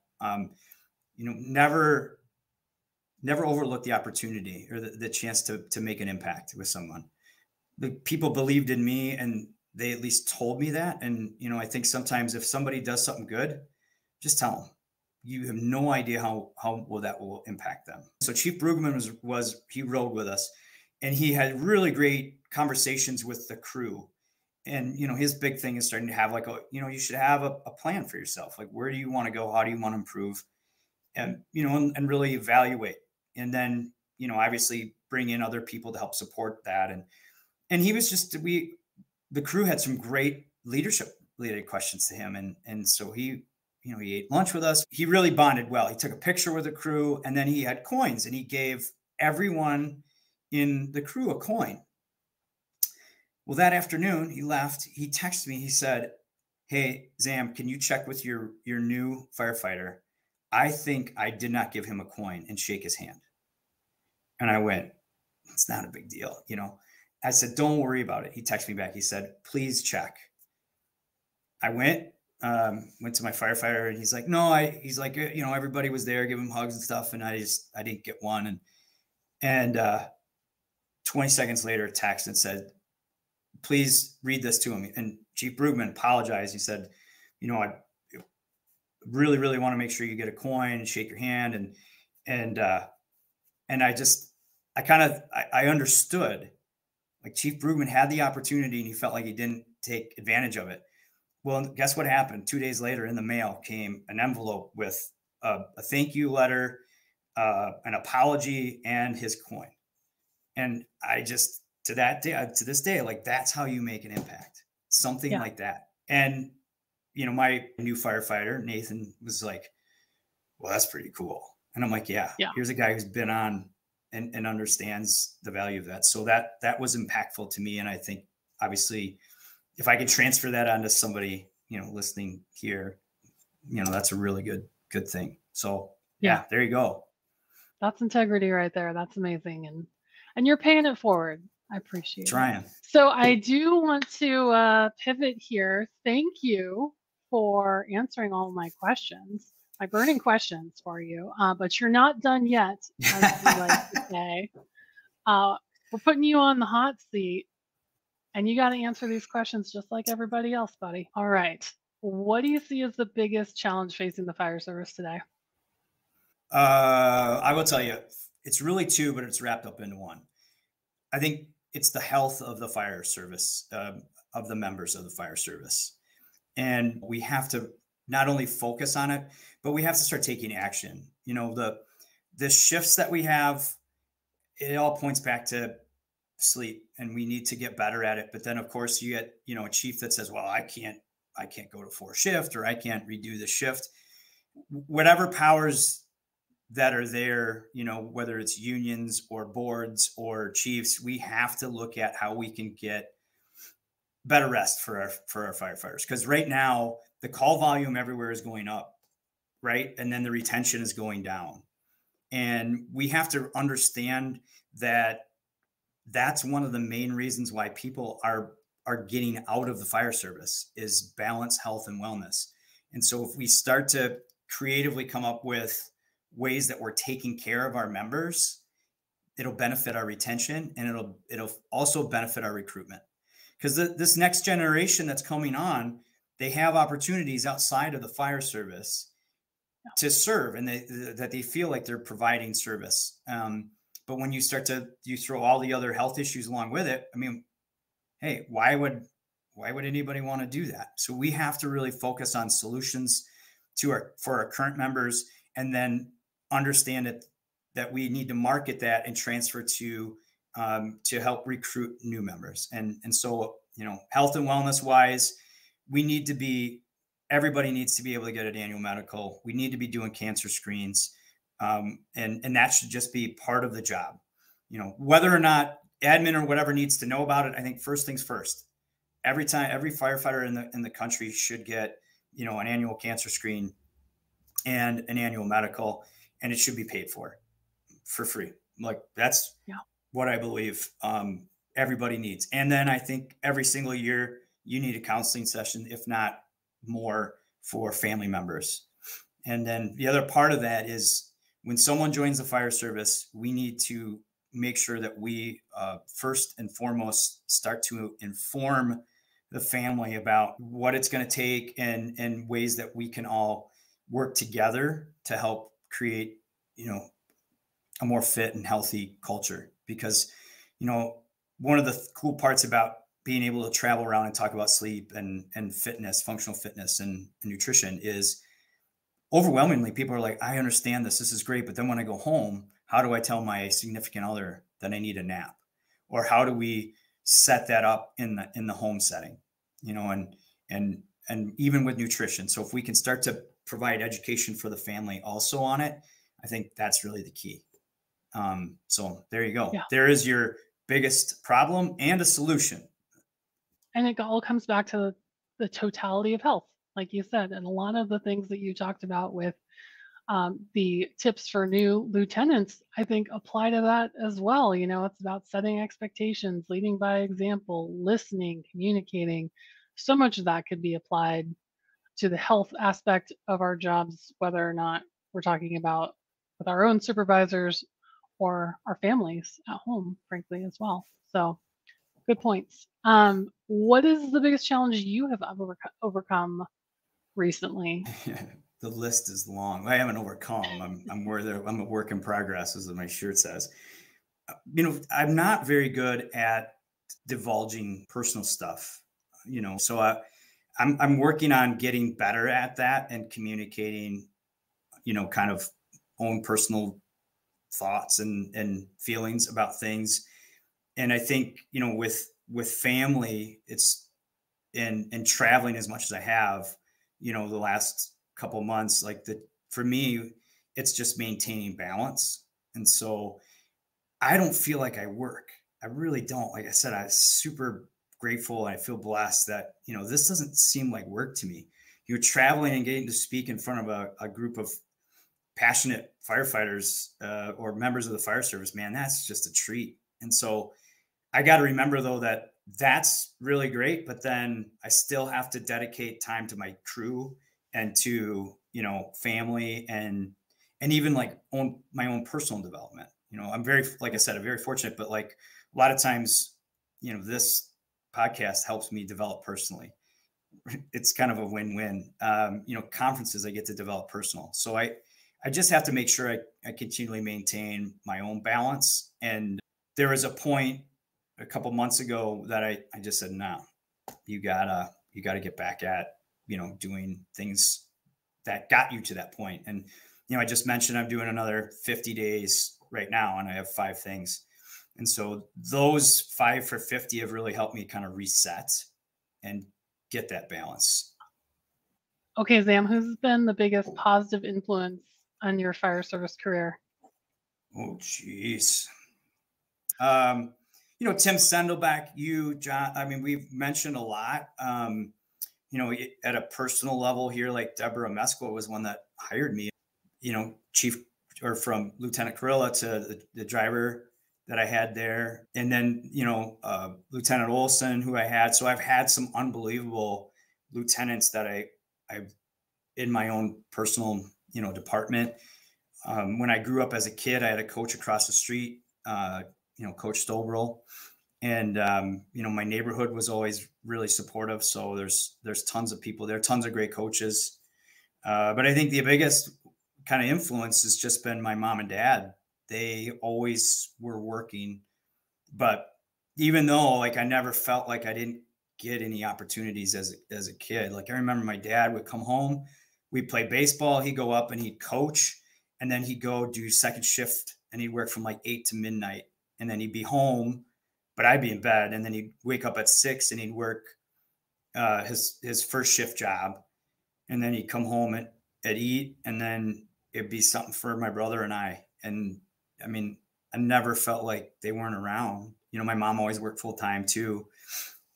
Never overlook the opportunity or the chance to make an impact with someone. The people believed in me, and they at least told me that. And, I think sometimes if somebody does something good, just tell them. You have no idea how that will impact them. So Chief Brugman he rode with us, and he had really great conversations with the crew. And, his big thing is starting to have you should have a plan for yourself. Like, where do you want to go? How do you want to improve? And, and really evaluate. And then, obviously bring in other people to help support that. And he was the crew had some great leadership related questions to him. And so he ate lunch with us. He really bonded well. He took a picture with the crew, and then he had coins, and he gave everyone in the crew a coin. Well, that afternoon he left. He texted me. He said, "Hey, Zam, can you check with your new firefighter? I think I did not give him a coin and shake his hand." And I went, "It's not a big deal." I said, "Don't worry about it." He texted me back. He said, "Please check." I went to my firefighter, and he's like, "No, he's like, everybody was there, give him hugs and stuff. And I didn't get one." And 20 seconds later, a text and said, "Please read this to him." And Chief Brugman apologized. He said, "I really, really want to make sure you get a coin and shake your hand." And I understood, like, Chief Brugman had the opportunity and he felt like he didn't take advantage of it. Well, guess what happened? 2 days later, in the mail came an envelope with a thank you letter, an apology, and his coin. And I just, to that day, to this day, like, that's how you make an impact, something Yeah. like that. And, you know, my new firefighter, Nathan, was like, well, that's pretty cool. And I'm like, yeah, Yeah. here's a guy who's been on and understands the value of that. So that was impactful to me. And I think, obviously, if I can transfer that onto somebody, you know, listening here, you know, that's a really good thing. So yeah, there you go. That's integrity right there. That's amazing. And you're paying it forward. I appreciate it. Trying. So I do want to pivot here. Thank you for answering all of my questions, my burning questions for you. But you're not done yet, as we like to say. We're putting you on the hot seat, and you got to answer these questions just like everybody else, buddy. All right. What do you see as the biggest challenge facing the fire service today? I will tell you, it's really two, but it's wrapped up into one. I think it's the health of the fire service, of the members of the fire service. And we have to not only focus on it, but we have to start taking action. You know, the shifts that we have, it all points back to sleep, and we need to get better at it. But then, of course, you get, you know, a chief that says, well, I can't go to 4 shift, or I can't redo the shift. Whatever powers that are there, you know, whether it's unions or boards or chiefs, we have to look at how we can get better rest for our firefighters. Because right now the call volume everywhere is going up, right? And then the retention is going down. And we have to understand that that's one of the main reasons why people are getting out of the fire service, is balance, health, and wellness. And so if we start to creatively come up with ways that we're taking care of our members, it'll benefit our retention, and it'll also benefit our recruitment. Because this next generation that's coming on, they have opportunities outside of the fire service to serve, and that they feel like they're providing service. But when you throw all the other health issues along with it, I mean, hey, why would anybody want to do that? So we have to really focus on solutions for our current members, and then understand that we need to market that and transfer to help recruit new members. And so, you know, health and wellness wise, everybody needs to be able to get an annual medical. We need to be doing cancer screens. And that should just be part of the job. You know, whether or not admin or whatever needs to know about it, I think first things first. Every firefighter in the country should get, you know, an annual cancer screen and an annual medical, and it should be paid for free. Like, that's what I believe everybody needs. And then I think every single year you need a counseling session, if not more, for family members. And then the other part of that is, when someone joins the fire service, we need to make sure that we first and foremost start to inform the family about what it's going to take, and ways that we can all work together to help create, you know, a more fit and healthy culture. Because, you know, one of the cool parts about being able to travel around and talk about sleep and fitness, functional fitness and nutrition, is overwhelmingly people are like, I understand this is great. But then when I go home, how do I tell my significant other that I need a nap? Or how do we set that up in the home setting, you know, and even with nutrition. So if we can start to provide education for the family also on it, I think that's really the key. So there you go. Yeah. There is your biggest problem and a solution. And it all comes back to the totality of health, like you said, and a lot of the things that you talked about with the tips for new lieutenants, I think apply to that as well. You know, it's about setting expectations, leading by example, listening, communicating. So much of that could be applied to the health aspect of our jobs, whether or not we're talking about with our own supervisors or our families at home, frankly, as well. So good points. What is the biggest challenge you have overcome recently? The list is long. I haven't overcome. I'm a work in progress, as my shirt says. You know, I'm not very good at divulging personal stuff, you know, so I'm working on getting better at that and communicating, kind of own personal thoughts and feelings about things. And I think, with family, it's and traveling as much as I have, the last couple of months, for me, it's just maintaining balance. And so I don't feel like I work. I really don't. Like I said, I'm super grateful and I feel blessed that, this doesn't seem like work to me. You're traveling and getting to speak in front of a group of passionate firefighters or members of the fire service, man, that's just a treat. And so I got to remember, though, that that's really great, but then I still have to dedicate time to my crew and to, family and even like my own personal development. I'm like I said, I'm very fortunate, but like a lot of times, this podcast helps me develop personally. It's kind of a win-win. Conferences, I get to develop personal. So I just have to make sure I continually maintain my own balance. And there was a point a couple months ago that I just said, no, you gotta get back at, doing things that got you to that point. And, I just mentioned I'm doing another 50 days right now, and I have 5 things. And so those 5 for 50 have really helped me kind of reset and get that balance. Okay, Zam, who's been the biggest positive influence on your fire service career? Oh, geez. Tim Sendelback, you, John, I mean, we've mentioned a lot, at a personal level here, like Deborah Mesco was one that hired me, chief, or from Lieutenant Carilla to the driver that I had there. And then, Lieutenant Olson, who I had. So I've had some unbelievable lieutenants that I've in my own personal, department. When I grew up as a kid, I had a coach across the street, Coach Stobrel. And, my neighborhood was always really supportive. So there's tons of people there, tons of great coaches. But I think the biggest kind of influence has just been my mom and dad. They always were working, but even though like I never felt like I didn't get any opportunities as a kid, like I remember my dad would come home, we'd play baseball, he'd go up and he'd coach, and then he'd go do second shift and he'd work from like 8 to midnight, and then he'd be home, but I'd be in bed, and then he'd wake up at 6 and he'd work his first shift job, and then he'd come home and eat, and then it'd be something for my brother and I. And I mean, I never felt like they weren't around. My mom always worked full time too.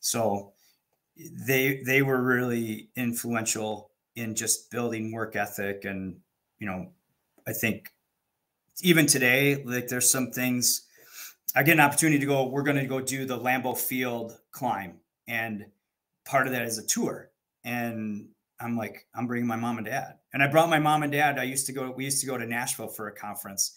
So they were really influential in just building work ethic. And, I think even today, like there's some things, I get an opportunity to we're going to go do the Lambeau Field climb. And part of that is a tour. And I'm bringing my mom and dad. And I brought my mom and dad. We used to go to Nashville for a conference,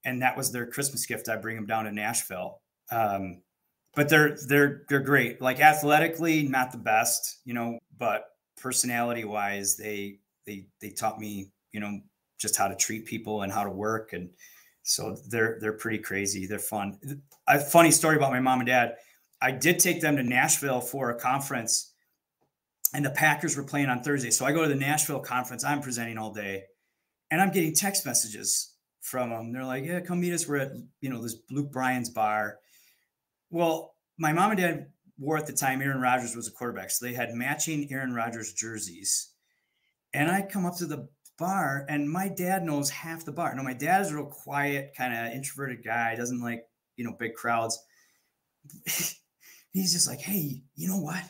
and that was their Christmas gift. I bring them down to Nashville. But they're great. Like athletically, not the best, but personality wise, they taught me, just how to treat people and how to work. And so they're pretty crazy. They're fun. A funny story about my mom and dad. I did take them to Nashville for a conference, and the Packers were playing on Thursday. So I go to the Nashville conference. I'm presenting all day, and I'm getting text messages from them. They're like, yeah, come meet us. We're at, this Luke Bryan's bar. Well, my mom and dad wore at the time, Aaron Rodgers was a quarterback. So they had matching Aaron Rodgers jerseys. And I come up to the bar, and my dad knows half the bar. No, my dad is a real quiet, kind of introverted guy. Doesn't like, big crowds. He's just like, hey, you know what?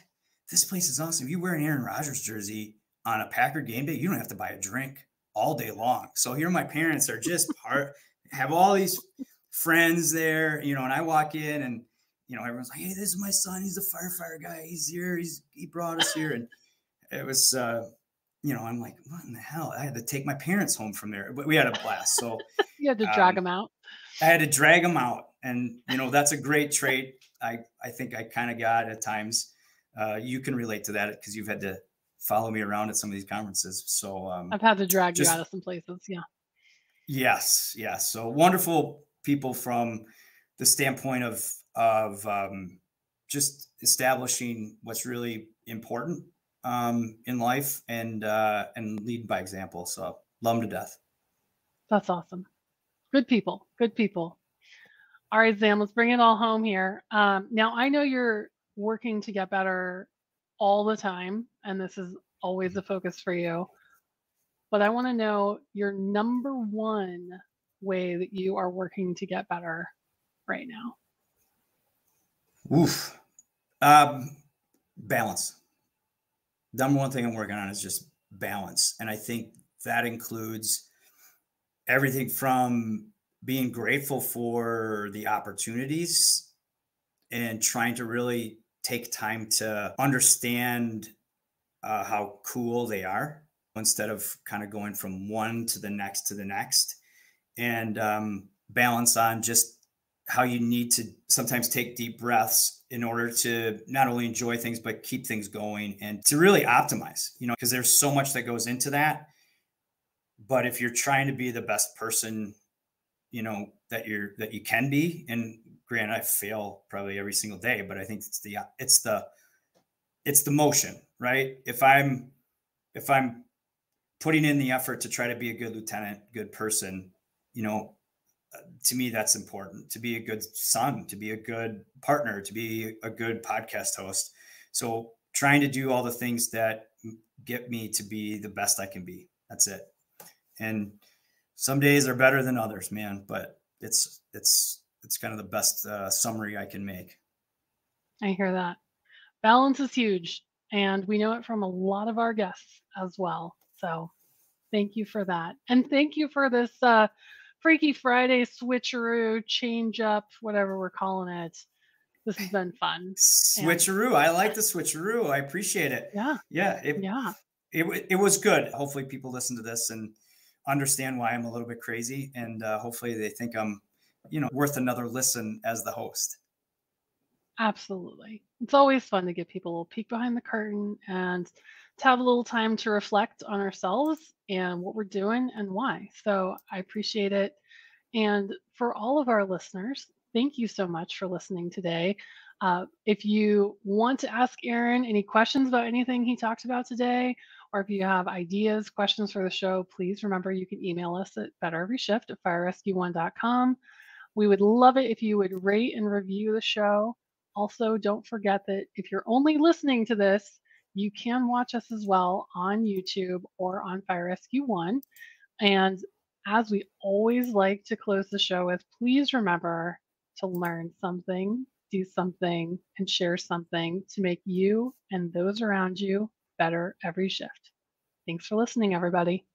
This place is awesome. If you wear an Aaron Rodgers jersey on a Packer game day, you don't have to buy a drink all day long. So here my parents are just have all these friends there, and I walk in and, everyone's like, hey, this is my son. He's a firefighter guy. He's here. He brought us here. And it was, I'm like, what in the hell? I had to take my parents home from there, but we had a blast. So You had to drag them out. I had to drag them out. And, that's a great trait. I think I kind of got at times. You can relate to that because you've had to follow me around at some of these conferences. So I've had to drag you out of some places. Yeah. Yes. So wonderful people from the standpoint of just establishing what's really important in life and lead by example. So love them to death. That's awesome. Good people. Good people. All right, Zam, let's bring it all home here. Now, I know you're working to get better all the time, and this is always a focus for you. But I want to know your number one way that you are working to get better right now. Oof. Balance. Number one thing I'm working on is just balance. And I think that includes everything from being grateful for the opportunities and trying to really take time to understand how cool they are instead of kind of going from one to the next, and balance on just how you need to sometimes take deep breaths in order to not only enjoy things, but keep things going and to really optimize, because there's so much that goes into that. But if you're trying to be the best person, that you can be, and granted, I fail probably every single day, but I think it's the motion, right? If I'm putting in the effort to try to be a good lieutenant, good person, to me, that's important. To be a good son, to be a good partner, to be a good podcast host. So trying to do all the things that get me to be the best I can be. That's it. And some days are better than others, man, but it's kind of the best summary I can make. I hear that. Balance is huge, and we know it from a lot of our guests as well. So thank you for that. And thank you for this Freaky Friday switcheroo, change up, whatever we're calling it. This has been fun. Switcheroo. I like the switcheroo. I appreciate it. Yeah. It was good. Hopefully people listen to this and understand why I'm a little bit crazy, and hopefully they think I'm, worth another listen as the host. Absolutely. It's always fun to give people a little peek behind the curtain and to have a little time to reflect on ourselves and what we're doing and why. So I appreciate it. And for all of our listeners, thank you so much for listening today. If you want to ask Aaron any questions about anything he talked about today, or if you have ideas, questions for the show, please remember you can email us at bettereveryshift@firerescue1.com. We would love it if you would rate and review the show. Also, don't forget that if you're only listening to this, you can watch us as well on YouTube or on Fire Rescue 1. And as we always like to close the show with, please remember to learn something, do something, and share something to make you and those around you better every shift. Thanks for listening, everybody.